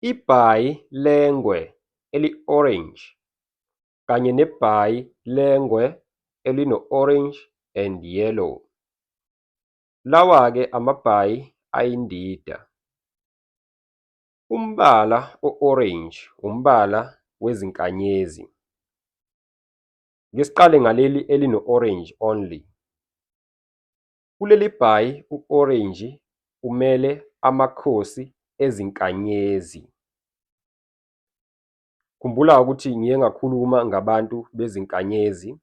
Ibhayi-lengwe eli-orange kanye nebhayi-lengwe elino-orange and yellow. Lawa-ke amabhayi ayindida. Umbala o-orange umbala wezinkanyezi. Ngesiqale ngaleli elino-orange only. Kuleli bhayi u-orange umele amakhosi ezinkanyezi. Khumbula ukuthi ngiye ngakhuluma ngabantu bezinkanyezi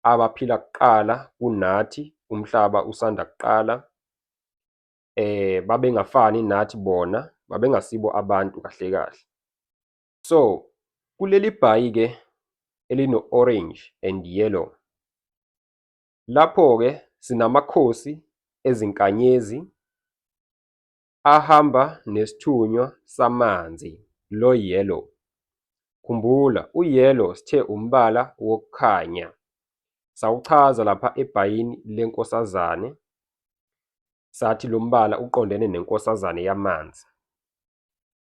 abaphila kuqala kunathi umhlaba usanda kuqala. Babengafani nathi bona, babengasibo abantu kahle kahle. So, kuleli bhayi-ke elino-orange and yellow. Lapho-ke sinamakhosi ezinkanyezi ahamba nesithunywa samanzi, lo yellow. Khumbula, u-yellow sithe umbala wokukhanya. Sawuchaza lapha ebhayini lenkosazane. Sathi lo mbala uqondene nenkosazane yamanzi.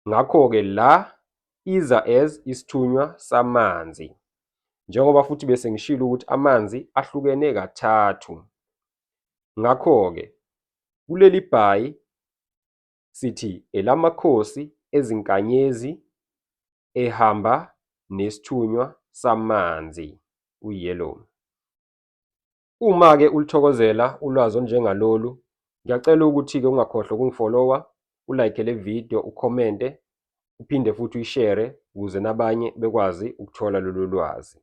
Ngakho-ke la iza as isithunywa samanzi. Njengoba futhi bese ngishilo ukuthi amanzi ahlukene kathathu. Ngakho-ke kuleli bhayi sithi elamakhosi ezinkanyezi ehamba nesithunywa samanzi, u-yellow. Uma-ke ulithokozela ulwazi olunjengalolu, ngiyacela ukuthi-ke ungakhohlwa ukungifollowa, ulike le video, ukhomente, uphinde futhi uyishare ukuze nabanye bekwazi ukuthola lolu lwazi.